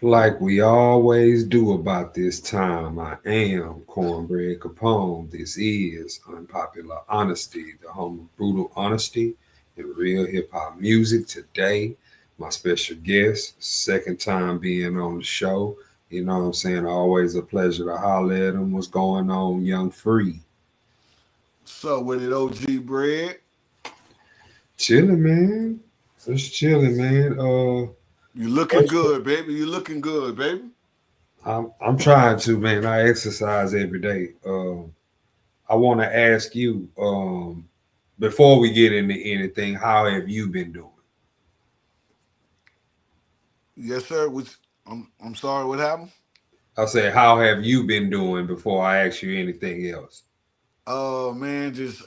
Like we always do about this time, I am Cornbread Capone. This is Unpopular Honesty, the home of brutal honesty and real hip hop music. Today, my special guest, second time being on the show. You know what I'm saying? Always a pleasure to holler at him. What's going on, Young Free? So with it, OG bread. Chilling, man. Just chilling, man. You looking First, good, baby. You looking good, baby. I'm trying to, man. I exercise every day. I want to ask you, before we get into anything, how have you been doing? Yes, sir. Which I'm sorry. What happened? I said, how have you been doing before I ask you anything else? Man, just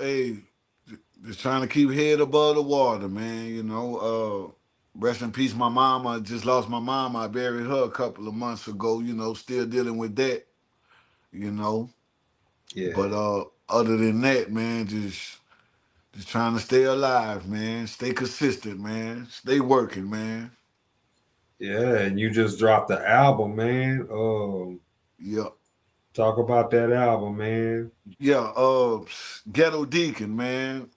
trying to keep head above the water, man. Rest in peace, my mom. I just lost my mom. I buried her a couple of months ago. Still dealing with that. You know, Yeah, but other than that, man, just trying to stay alive, man. Stay consistent, man. Stay working, man. yeah, and you just dropped the album, man. Yeah. Talk about that album, man. Yeah, Ghetto Deacon, man.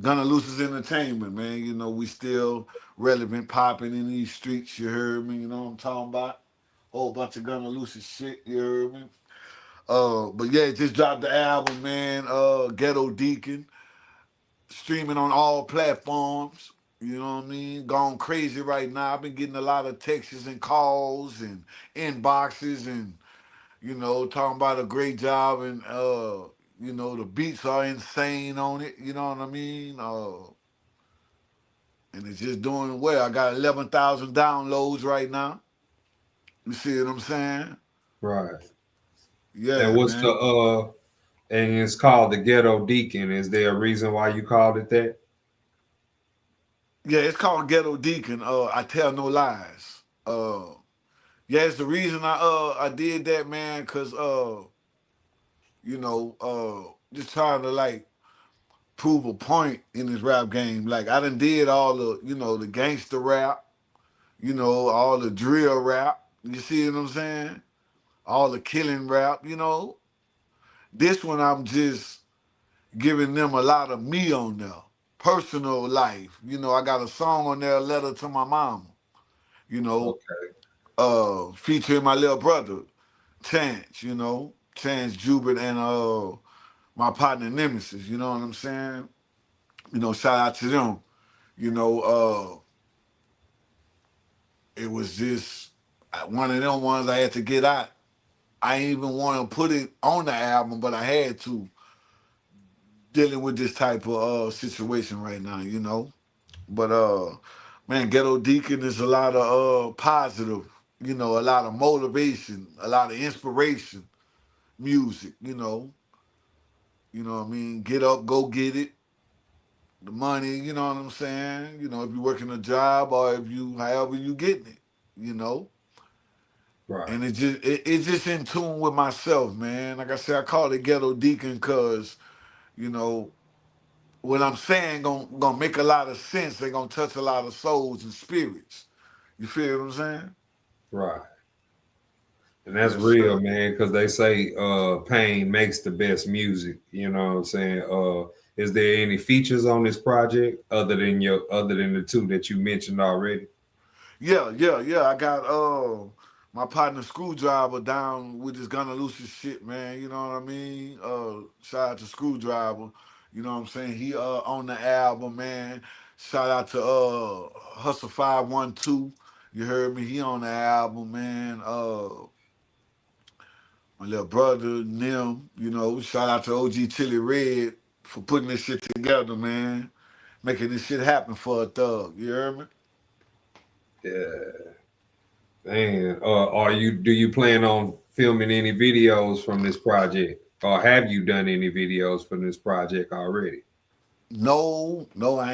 Gunna Luce's Entertainment, man. We still relevant, popping in these streets, you heard me, you know what I'm talking about? Whole bunch of Gunna Luce's shit, you heard me? But yeah, just dropped the album, man. Ghetto Deacon, streaming on all platforms. You know what I mean? Gone crazy right now. I've been getting a lot of texts and calls and inboxes and talking about a great job and the beats are insane on it, you know what I mean? And it's just doing well. I got 11,000 downloads right now. You see what I'm saying? Right. And Yeah, what's the man. and it's called the Ghetto Deacon. Is there a reason why you called it that? Yeah, it's called Ghetto Deacon. I tell no lies. Yeah, it's the reason I did that, man, cause just trying to like prove a point in this rap game. Like I done did all the gangster rap, all the drill rap. You see what I'm saying? All the killing rap, This one I'm just giving them a lot of me on there. Personal life. I got a song on there, a letter to my mama, you know, Okay. featuring my little brother, Chance, Chance Jubert and my partner Nemesis, you know what I'm saying? Shout out to them. You know, it was just one of them ones I had to get out. I didn't even want to put it on the album, but I had to, dealing with this type of situation right now, But man, Ghetto Deacon is a lot of positive, a lot of motivation, a lot of inspiration music, You know what I mean? Get up, go get it. The money, you know what I'm saying? If you're working a job or if you however you getting it, you know. Right. And it's just in tune with myself, man. Like I said, I call it Ghetto Deacon because, you know, what I'm saying gonna make a lot of sense. They're gonna touch a lot of souls and spirits. You feel what I'm saying? Right. And that's Yes, real, sir. man, because they say pain makes the best music. You know what I'm saying? Is there any features on this project other than the two that you mentioned already? Yeah. I got my partner Screwdriver down with this Gunna Lucy shit, man. You know what I mean? Shout out to Screwdriver. You know what I'm saying? He on the album, man. Shout out to Hustle 512. You heard me? He on the album, man. My little brother, Nim, shout out to OG Chili Red for putting this shit together, man. Making this shit happen for a thug. You heard me? Yeah, man. Do you plan on filming any videos from this project, or have you done any videos from this project already? No, I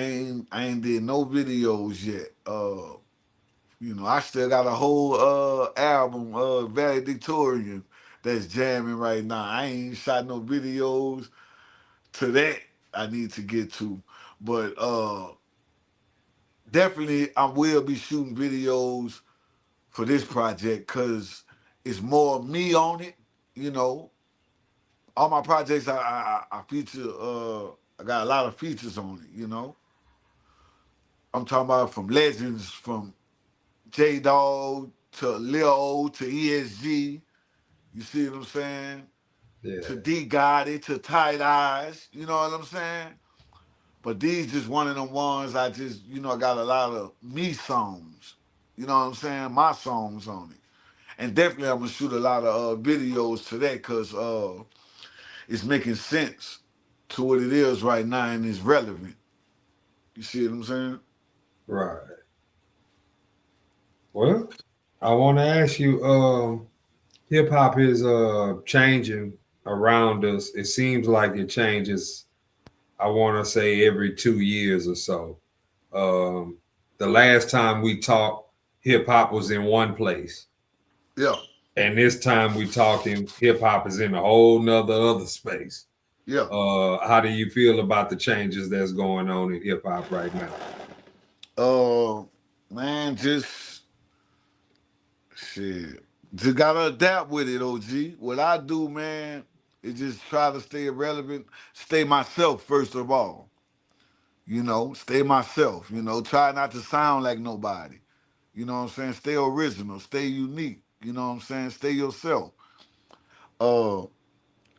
ain't did no videos yet. I still got a whole album, Valedictorian, that's jamming right now. I ain't shot no videos to that I need to get to. But definitely I will be shooting videos for this project because it's more me on it. You know, all my projects I feature. I got a lot of features on it. You know, I'm talking about from legends, from J Dog to Lil O to ESG. You see what I'm saying? Yeah. To D Gotti to Tight Eyes. You know what I'm saying? But these just one of them ones I just, I got a lot of me songs. You know what I'm saying? My songs on it. And definitely I'm gonna shoot a lot of videos to that because it's making sense to what it is right now and it's relevant. You see what I'm saying? Right. Well, I want to ask you. Hip hop is changing around us. It seems like it changes. I want to say every 2 years or so. Um, the last time we talked, hip hop was in one place, Yeah, and this time we talking, hip hop is in a whole nother other space. yeah. How do you feel about the changes that's going on in hip hop right now? Uh man, just shit. Just gotta adapt with it, OG. What I do, man, is just try to stay relevant, stay myself first of all. Stay myself, try not to sound like nobody. You know what I'm saying? Stay original, stay unique. You know what I'm saying? Stay yourself. Uh,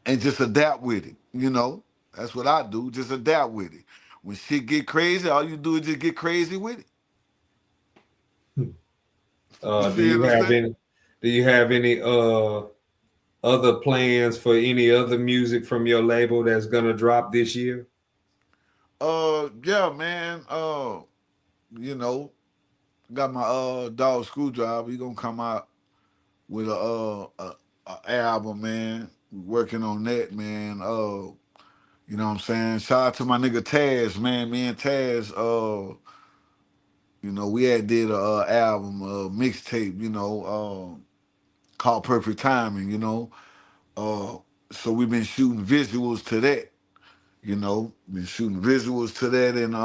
and just adapt with it. That's what I do. Just adapt with it. When shit get crazy, all you do is just get crazy with it. You Do see you what I'm have saying? any? Do you have any other plans for any other music from your label that's gonna drop this year? Yeah, man. You know, got my dog Screwdriver. He gonna come out with a album, man. Working on that, man. You know what I'm saying? Shout out to my nigga Taz, man. Me and Taz, we had did a album, mixtape, called Perfect Timing. Uh, so we've been shooting visuals to that, been shooting visuals to that and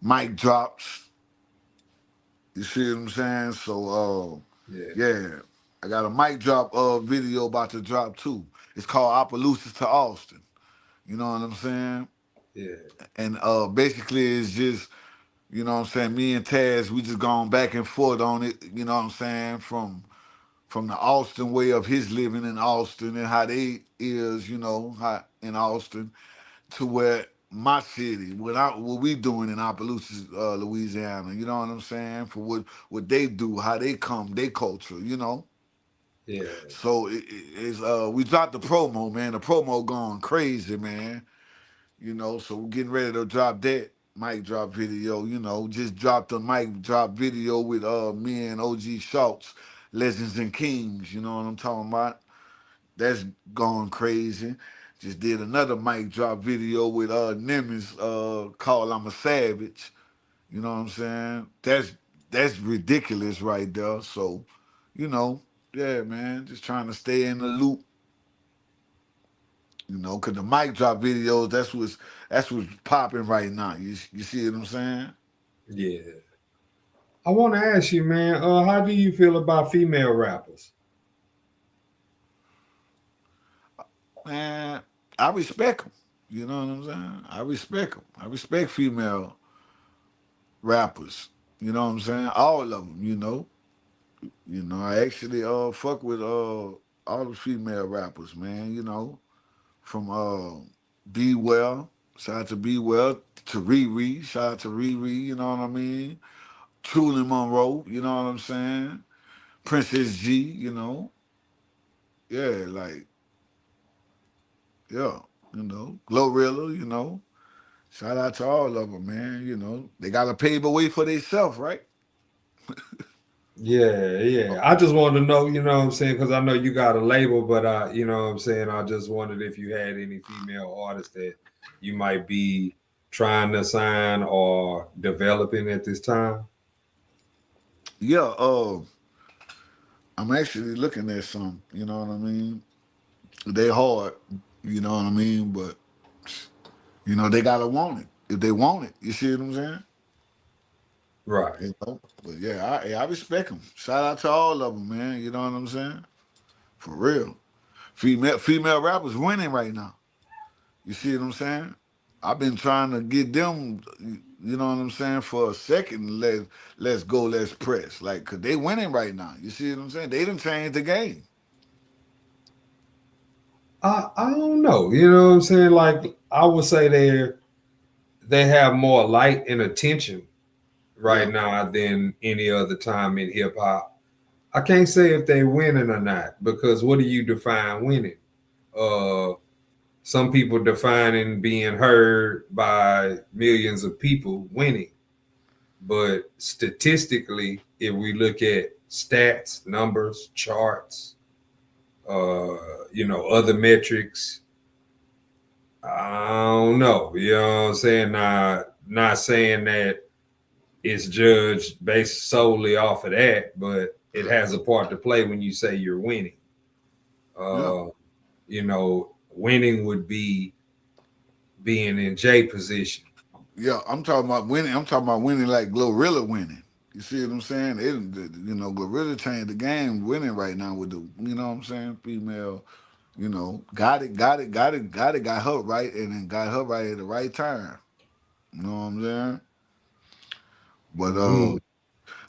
mic drops. You see what I'm saying? So Yeah, yeah, I got a mic drop video about to drop too. It's called Opelousas to Austin. You know what I'm saying? yeah, And basically it's just, what I'm saying, me and Taz, we just gone back and forth on it, you know what I'm saying, from the Austin way of his living in Austin and how they is, how in Austin to where my city, what we doing in Opelousas, Louisiana, you know what I'm saying, for what they do, how they come, their culture. yeah, So it's we dropped the promo, man. The promo going crazy, man. So we're getting ready to drop that mic drop video. Just dropped a mic drop video with me and OG Schultz, Legends and Kings. You know what I'm talking about? That's going crazy. Just did another mic drop video with Nimmons called I'm a Savage. You know what I'm saying? That's ridiculous right there. So, you know, yeah, man, just trying to stay in the loop. Cause the mic drop videos, that's what's popping right now. You see what I'm saying? yeah. I want to ask you, man. How do you feel about female rappers? Man, I respect them. You know what I'm saying? I respect them. I respect female rappers. You know what I'm saying? All of them. I actually fuck with all the female rappers, man. From Be Well, shout out to Be Well, to Riri, shout out to Riri. You know what I mean? Truly Monroe. You know what I'm saying? Princess G, yeah, like, yeah, Glorilla, shout out to all of them, man. They got to pave the way for themselves, right? Yeah, yeah. I just wanted to know, you know what I'm saying, because I know you got a label, but you know what I'm saying, I just wondered if you had any female artists that you might be trying to sign or developing at this time. Yeah, I'm actually looking at some, you know what I mean? They hard, you know what I mean? But, they got to want it. If they want it, you see what I'm saying? Right. You know, but yeah, I respect them. Shout out to all of them, man. You know what I'm saying? For real. Female rappers winning right now. You see what I'm saying? I've been trying to get them. You know what I'm saying? For a second, let's go, let's press. Like, cause they winning right now. You see what I'm saying? They done changed the game. I don't know. You know what I'm saying? Like I would say they have more light and attention right Yeah, now than any other time in hip hop. I can't say if they winning or not because what do you define winning? Uh, some people defining being heard by millions of people winning, but statistically, if we look at stats, numbers, charts, other metrics, I don't know. You know what I'm saying? Not saying that it's judged based solely off of that, but it has a part to play when you say you're winning. yeah, Uh, winning would be being in J position. yeah. I'm talking about winning. I'm talking about winning like Glorilla winning. You see what I'm saying? Glorilla changed the game, winning right now with the, you know what I'm saying, female. Got her right, and then got her right at the right time. You know what I'm saying? But Mm,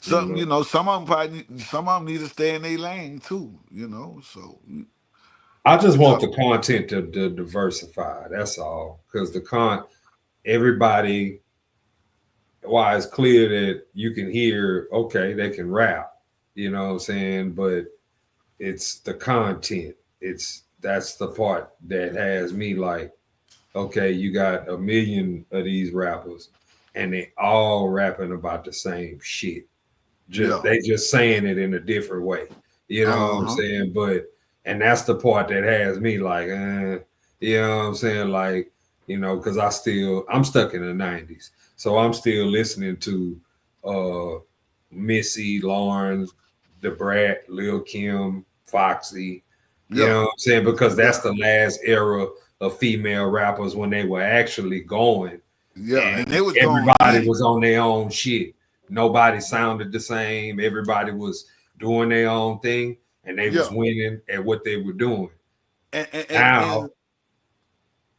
you some, know, some of them some of them need to stay in their lane too. So I just it's want up. the content to diversify. That's all. Because everybody, why it's clear that you can hear, okay, they can rap, you know what I'm saying? But it's the content. That's the part that has me like, okay, you got a million of these rappers and they all rapping about the same shit. Just Yeah. they just saying it in a different way. You know what Uh I'm huh. saying? And that's the part that has me like, you know what I'm saying? Like, because I'm stuck in the '90s, so I'm still listening to uh Missy, Lauren, the Brat, Lil Kim, Foxy. You Yeah. know what I'm saying? Because that's Yeah. the last era of female rappers when they were actually going Yeah. and And they was going everybody in. was on their own shit. Nobody sounded the same. Everybody was doing their own thing and they was Yeah. winning at what they were doing. And Now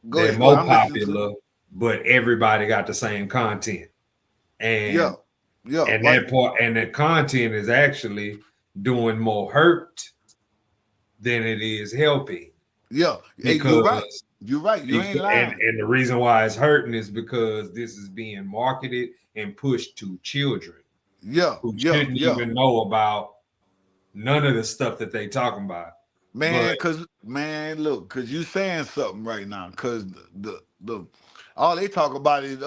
go they're ahead. Go ahead. more I'm listening to you. popular, but everybody got the same content. Yeah. And Yeah. and Right. that part and the content is actually doing more hurt than it is helping Yeah. Hey, you right. because You right. You ain't lying. and the reason why it's hurting is because this is being marketed and pushed to children Yeah. who Yeah. shouldn't Yeah. even know about none of the stuff that they talking about. But Look, cause you saying something right now. Cause the all they talk about is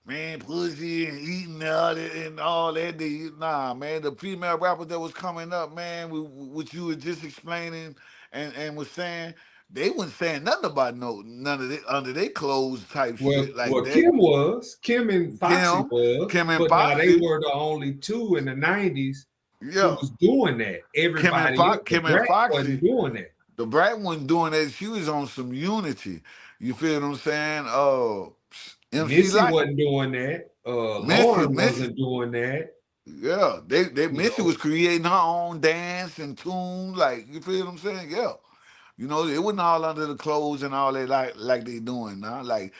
man, pussy and eating out and all that. Nah, man, the female rappers that was coming up, man, what you were just explaining and was saying, they wasn't saying nothing about none of it under their clothes type shit like well, that. Kim and Foxy Kim, was, Kim and but now they Foxy, were the only two in the '90s who yeah, was doing that. Everybody else, the Kim and Brat wasn't Foxy. doing that. The Brat wasn't doing that. She was on some unity. You feel what I'm saying? MC Missy Light, wasn't doing that. Missy, Lauren Missy. wasn't doing that. Yeah, they You Missy know, was creating her own dance and tune. Like, you feel what I'm saying? Yeah. It wasn't all under the clothes and all that like they doing now. Like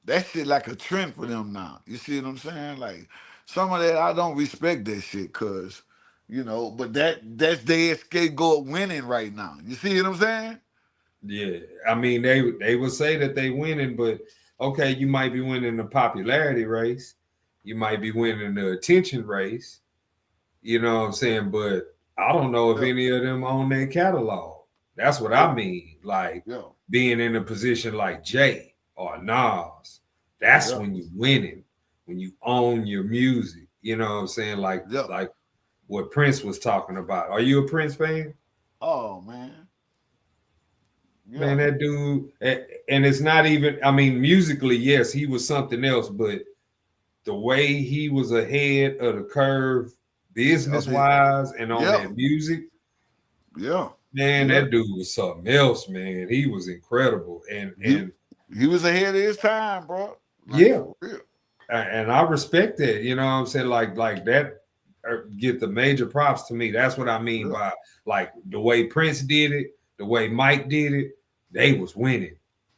that shit like a trend for them now. You see what I'm saying? Like some of that I don't respect that shit cause but that's their scapegoat winning right now. You see what I'm saying? yeah. I mean, they would say that they winning, but okay, you might be winning the popularity race, you might be winning the attention race. You know what I'm saying? But I don't know if Yeah, any of them own their catalog. That's what yeah, I mean. Like yeah, being in a position like Jay or Nas, that's yeah, when you winning, when you own your music. You know what I'm saying? yeah. Like what Prince was talking about. Are you a Prince fan? Oh man. Man, Yeah. that dude, and it's not even, I mean, musically, yes, he was something else, but the way he was ahead of the curve, Of business his wise, and on Yeah, that music, yeah, man, yeah. that dude was something else, man. He was incredible. And He he was ahead of his time, bro. Like yeah, for real. and I respect that. You know what I'm saying? Like that get the major props to me. That's what I mean Yeah, by like the way Prince did it, the way Mike did it. They was winning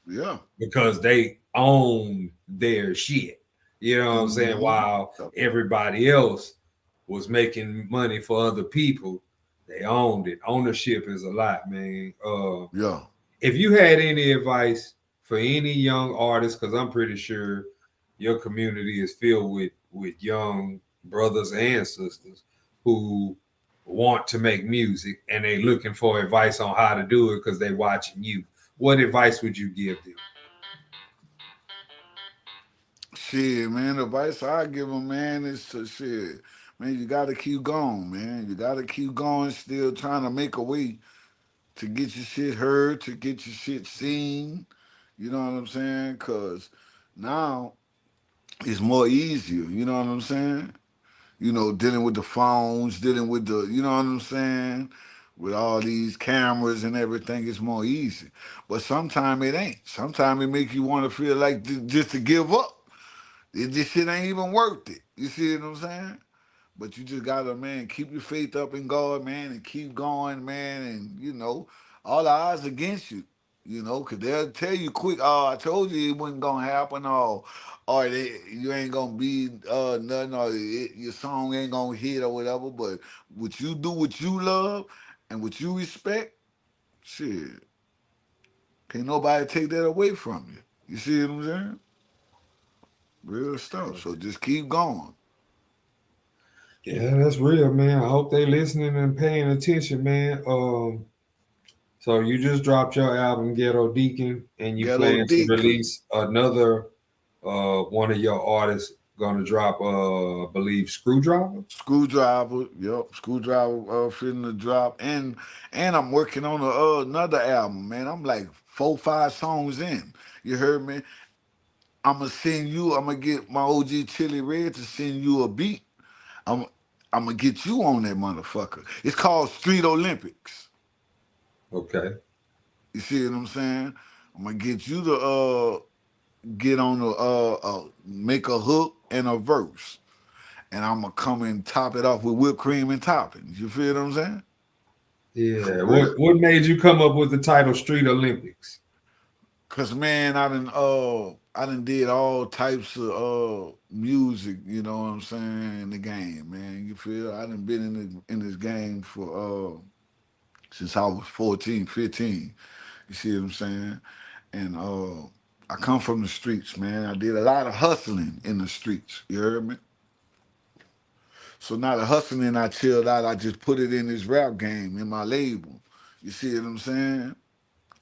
yeah. because they owned their shit. You know what I'm saying? Mm-hmm. While everybody else was making money for other people, they owned it. Ownership is a lot, man. Yeah. If you had any advice for any young artists, because I'm pretty sure your community is filled with young brothers and sisters who want to make music and they looking for advice on how to do it because they watching you. What advice would you give them? Shit, man. The advice I give them, man, is to shit. Man, you gotta keep going, man. You gotta keep going, still trying to make a way to get your shit heard, to get your shit seen. You know what I'm saying? Cause now it's more easier. You know what I'm saying? Dealing with the phones, dealing with the, you know what I'm saying? With all these cameras and everything, it's more easy. But sometimes it ain't. Sometimes it makes you want to feel like just to give up. This shit ain't even worth it. You see what I'm saying? But you just gotta, man, keep your faith up in God, man, and keep going, man. And all the odds against you, cause they'll tell you quick. Oh, I told you it wasn't gonna happen, or you ain't gonna be nothing, or your song ain't gonna hit or whatever. But what you do, what you love, and what you respect, shit, can't nobody take that away from you. You see what I'm saying? Real stuff. So just keep going. Yeah, that's real, man. I hope they listening and paying attention, man. So you just dropped your album Ghetto Deacon, and you Ghetto plan to Deacon. release another one of your artists gonna drop I believe Screwdriver. Screwdriver, yep, Screwdriver finna drop, and I'm working on another album, man. I'm like 4, 5 songs in. You heard me? I'ma send you. I'ma get my OG Chili Red to send you a beat. I'm I'ma get you on that motherfucker. It's called Street Olympics. Okay. You see what I'm saying? I'm gonna get you to get on the make a hook and a verse, and I'm gonna come and top it off with whipped cream and toppings. You feel what I'm saying? For Yeah. real. What made you come up with the title Street Olympics? Cause man, I done did all types of music, you know what I'm saying, in the game, man. You feel? I done been in this game for since I was 14, 15. You see what I'm saying? And I come from the streets, man. I did a lot of hustling in the streets. You heard me? So now the hustling I chilled out, I just put it in this rap game in my label. You see what I'm saying?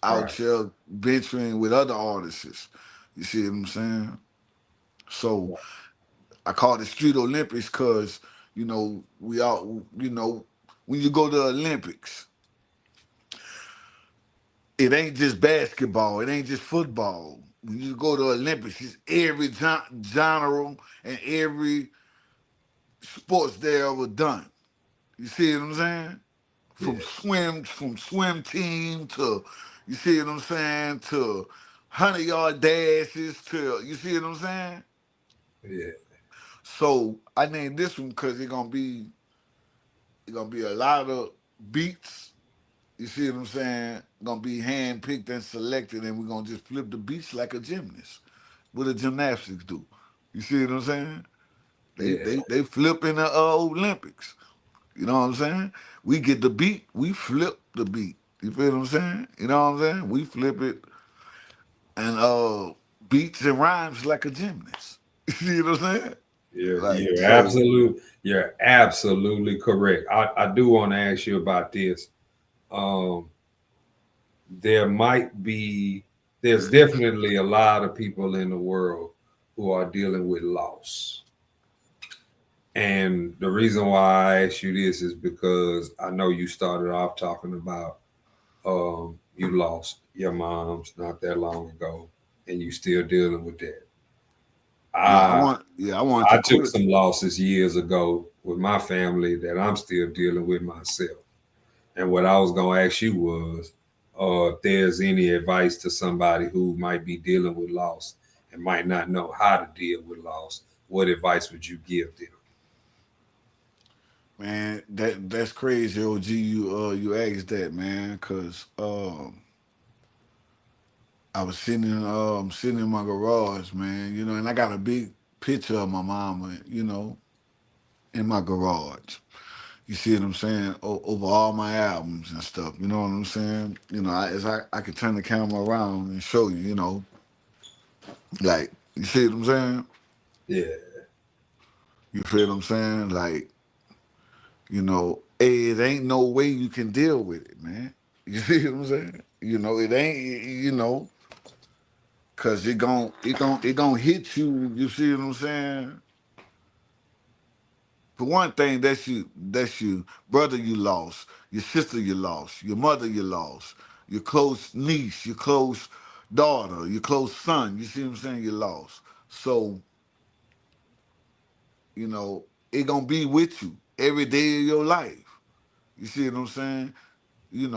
Out Right. here venturing with other artists. You see what I'm saying? So I call it Street Olympics because, we all, when you go to the Olympics, it ain't just basketball, it ain't just football. When you go to Olympics, it's every genre and every sports they ever done. You see what I'm saying? Yeah. From swim team to, you see what I'm saying, to 100-yard dashes to, you see what I'm saying? Yeah. So I named this one because it's gonna be a lot of beats. You see what I'm saying? Gonna be hand picked and selected, and we're gonna just flip the beats like a gymnast. What the gymnastics do. You see what I'm saying? They Yeah. they they flip in the Olympics. You know what I'm saying? We get the beat, we flip the beat. You feel what I'm saying? You know what I'm saying? We flip it and beats and rhymes like a gymnast. You see what I'm saying? You're Like you're so. absolute you're absolutely correct. I do want to ask you about this. Um, there might be there's definitely a lot of people in the world who are dealing with loss. And the reason why I ask you this is because I know you started off talking about you lost your moms not that long ago and you still dealing with that. Yeah, I I want. Yeah, I want to I took put it. some losses years ago with my family that I'm still dealing with myself. And what I was gonna ask you was, if there's any advice to somebody who might be dealing with loss and might not know how to deal with loss, what advice would you give them? Man, that's crazy, OG. You asked that, man, cause I was sitting in my garage, man, and I got a big picture of my mama, in my garage. You see what I'm saying? Over all my albums and stuff. You know what I'm saying? As I could turn the camera around and show you, like, you see what I'm saying? Yeah, You feel what I'm saying? Like, hey, it ain't no way you can deal with it, man. You see what I'm saying? It ain't, cause it gon' hit you. You see what I'm saying? For one thing, that's you, brother you lost, your sister you lost, your mother you lost, your close niece, your close daughter, your close son. You see what I'm saying? You lost. So it gonna be with you every day of your life. You see what I'm saying? You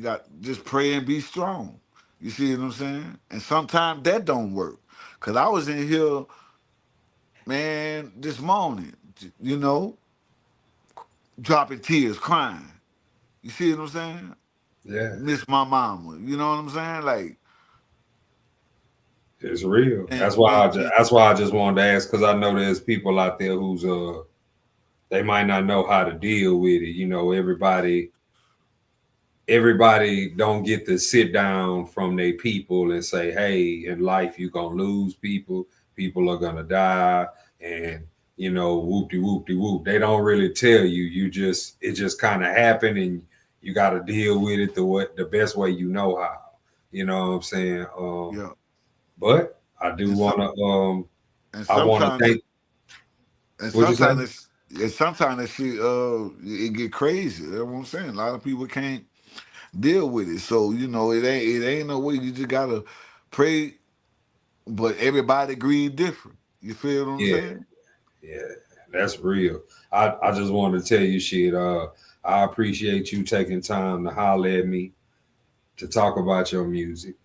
got just pray and be strong. You see what I'm saying? And sometimes that don't work. Cause I was in here, man, this morning, you know, dropping tears, crying. You see what I'm saying? yeah, Miss my mama. You know what I'm saying? Like, it's real. and That's why and, and that's why I just wanted to ask because I know there's people out there who's they might not know how to deal with it. Everybody don't get to sit down from their people and say, hey, in life you're gonna lose people, people are gonna die, and whoop de whoop de whoop. They don't really tell you. It just kind of happened, and you got to deal with it the best way you know how. You know what I'm saying? yeah, But I do and some want to and I want to sometimes thank. and What'd you say? sometimes that shit it get crazy. That's what I'm saying. A lot of people can't deal with it. So it ain't no way. You just gotta pray, but everybody grieve different. You feel what I'm Yeah, saying? yeah, that's real. I just wanted to tell you shit. I appreciate you taking time to holler at me to talk about your music.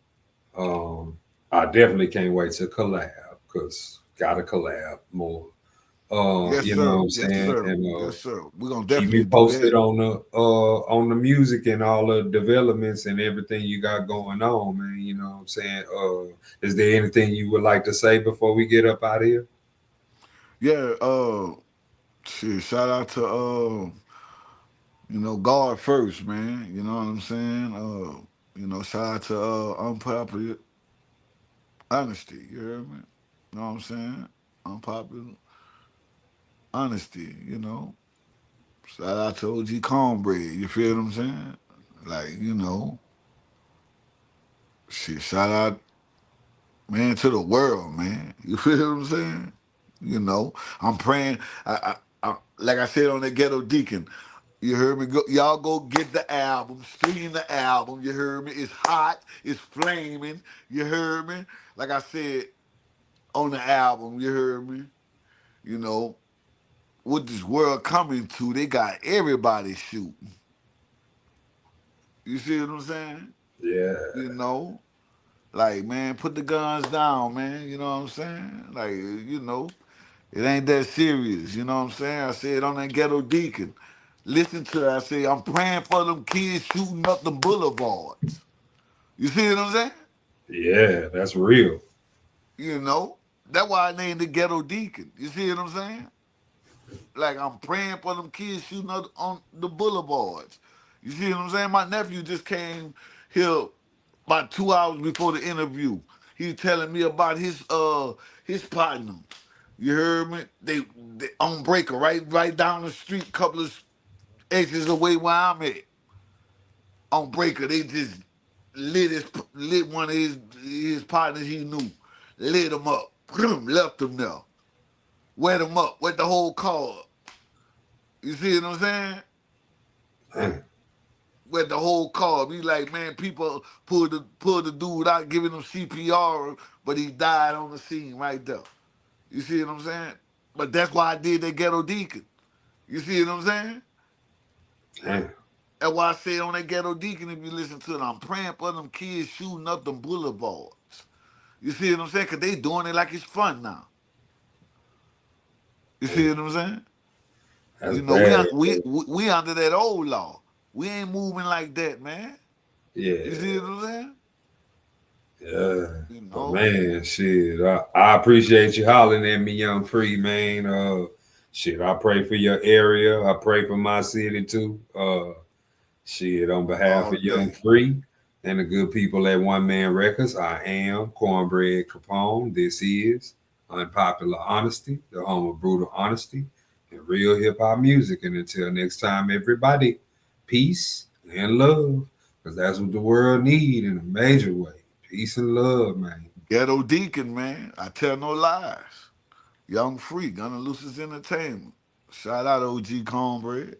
Um, I definitely can't wait to collab because gotta collab more. Yes, You know what sir. I'm Yes, saying? sir. And Yes, sir. We're gonna keep me definitely do posted that. on the music and all the developments and everything you got going on, man. You know what I'm saying? Is there anything you would like to say before we get up out of here? Yeah. Shit. Shout out to God first, man. You know what I'm saying? Shout out to Unpopular Honesty. You heard me? You know what I'm saying? Unpopular Honesty. Shout out to OG Cornbread. You feel what I'm saying? Like, shit. Shout out, man, to the world, man. You feel what I'm saying? I'm praying. Like I said on the Ghetto Deacon. You heard me? Y'all go get the album, stream the album. You heard me? It's hot, it's flaming. You heard me? Like I said on the album, you heard me? You know, what this world coming to, they got everybody shooting. You see what I'm saying? Yeah, You know, like, man, put the guns down, man. You know what I'm saying? Like, it ain't that serious. You know what I'm saying? I said on that Ghetto Deacon. Listen to it. I say, I'm praying for them kids shooting up the boulevards. You see what I'm saying? yeah, that's real. You know? That's why I named the Ghetto Deacon. You see what I'm saying? Like, I'm praying for them kids shooting up on the boulevards. You see what I'm saying? My nephew just came here about 2 hours before the interview. He telling me about his partner. You heard me? They on Breaker, right down the street, couple of exits away where I'm at. On Breaker, they just lit one of his partners he knew, lit him up, left him there, wet him up, wet the whole car up. You see what I'm saying? Man, Wet the whole car. Be like, man, people pulled the dude out, giving him CPR, but he died on the scene right there. You see what I'm saying? But that's why I did that Ghetto Deacon. You see what I'm saying? man, That's why I said on that Ghetto Deacon, if you listen to it, I'm praying for them kids shooting up them boulevards. You see what I'm saying? Because they doing it like it's fun now. You see what I'm saying? That's You know, we bad. un- we under that old law. We ain't moving like that, man. You Yeah. see what I'm saying? Yeah. You But know, man, shit, I appreciate you hollering at me, Young Free, man. Shit, I pray for your area. I pray for my city too. Shit, on behalf all of Young day. Free and the good people at One Man Records, I am Cornbread Capone. This is Unpopular Honesty, the home of brutal honesty and real hip hop music. And until next time, everybody, peace and love, because that's what the world need in a major way. Peace and love, man. Ghetto Deacon, man. I tell no lies. Young Free, Gunna Luce's Entertainment. Shout out OG Cornbread.